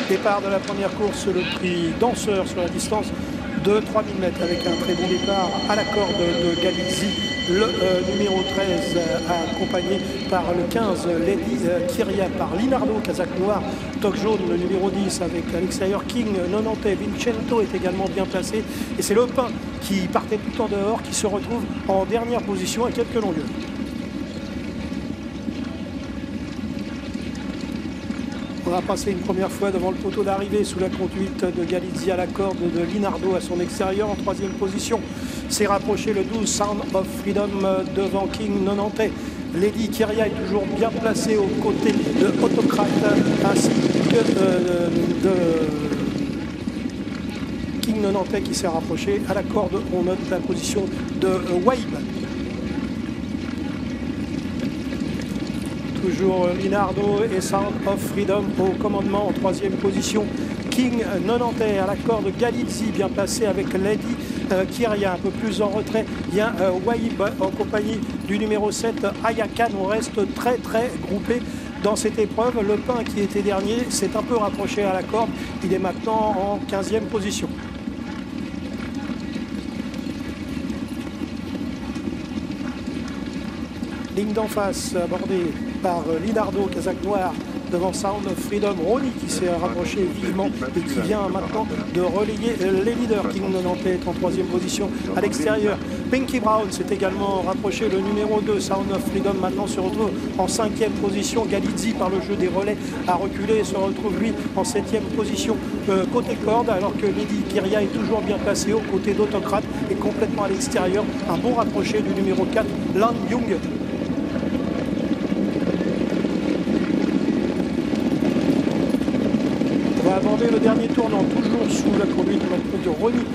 Départ de la première course, le prix danseur sur la distance de 3000 mètres avec un très bon départ à la corde de Galizzi, le numéro 13 accompagné par le 15 Lady Kiria, par Linardo, casaque noir, toque jaune, le numéro 10 avec à l'extérieur King Nonantais. Vincento est également bien placé et c'est Le Pin qui partait tout en dehors qui se retrouve en dernière position à quelques longueurs. On a passé une première fois devant le poteau d'arrivée sous la conduite de Galizzi à la corde de Linardo à son extérieur en troisième position. S'est rapproché le 12 Sound of Freedom devant King Nonantais. Lady Kiria est toujours bien placée aux côtés de Autocrate ainsi que de King Nonantais qui s'est rapproché à la corde. On note la position de Waib. Toujours Linardo et Sound of Freedom au commandement en troisième position. King Nonantais à la corde, Galizzi bien placé avec Lady Kiria un peu plus en retrait. Il y a Waib en compagnie du numéro 7 Ayakan. On reste très groupé dans cette épreuve. Le Pin qui était dernier s'est un peu rapproché à la corde. Il est maintenant en 15e position. Ligne d'en face abordée par Linardo, casaque noir, devant Sound of Freedom. Ronnie qui s'est rapproché vivement et qui vient maintenant de relayer les leaders. King Nonantais est en troisième position à l'extérieur. Pinky Brown s'est également rapproché, le numéro 2 Sound of Freedom maintenant se retrouve en cinquième position. Galizzi par le jeu des relais a reculé et se retrouve lui en septième position côté corde, alors que Lady Kiria est toujours bien placé aux côtés d'Autocrate et complètement à l'extérieur. Un bon rapproché du numéro 4 Lan Young. On va aborder le dernier tournant, toujours sous la conduite de Ronnie,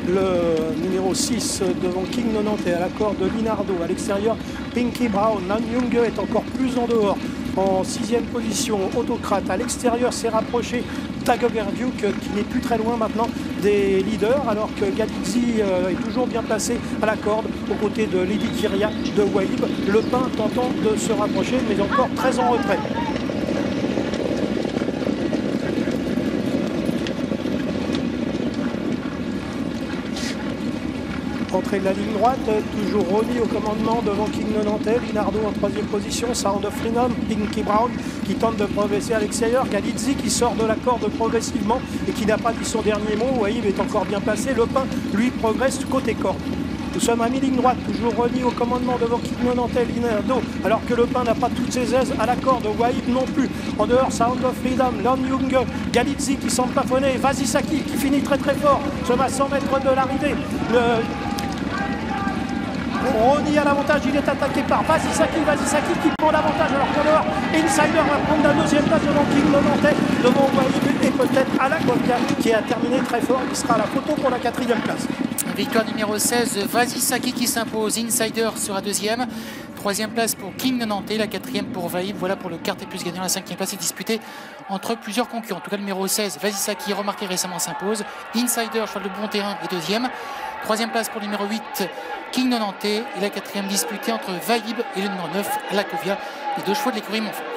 le numéro 6 devant King Nonantais à la corde de Linardo. À l'extérieur, Pinky Brown. Lan Young est encore plus en dehors. En sixième position, Autocrate. À l'extérieur, s'est rapproché Tagover Duke qui n'est plus très loin maintenant des leaders, alors que Galizzi est toujours bien placé à la corde aux côtés de Lady Kiria, de Waib. Le Pin tentant de se rapprocher, mais encore très en retrait. Entrée de la ligne droite, toujours Ronnie au commandement devant King Nonantais, Linardo en troisième position, Sound of Freedom, Pinky Brown qui tente de progresser à l'extérieur, Galizzi qui sort de la corde progressivement et qui n'a pas dit son dernier mot. Waib est encore bien placé, Le Pin lui progresse côté corde. Nous sommes à mi-ligne droite, toujours Ronnie au commandement devant King Nonantais, Linardo, alors que Le Pin n'a pas toutes ses aises à la corde, Waib non plus. En dehors, Sound of Freedom, Lan Young, Galizzi qui semble plafonner, Vasisaki qui finit très fort, se va 100 mètres de l'arrivée. Ronnie à l'avantage, il est attaqué par Vasisaki qui prend l'avantage, alors qu'en dehors, Insider va prendre la deuxième place devant King Nonantais, devant Waib et peut-être Alakovia qui a terminé très fort. Il sera à la photo pour la quatrième place. Victoire numéro 16, Vasisaki qui s'impose, Insider sera deuxième. Troisième place pour King Nonantais, la quatrième pour Waib. Voilà pour le quartet plus gagnant. La cinquième place est disputée entre plusieurs concurrents. En tout cas, le numéro 16, Vasisaki, remarqué récemment, s'impose. Insider, choix de bon terrain, est deuxième. Troisième place pour le numéro 8, King Nonantais. Et la quatrième disputée entre Waib et le numéro 9, Alakovia. Les deux chevaux de l'écurie Montfort.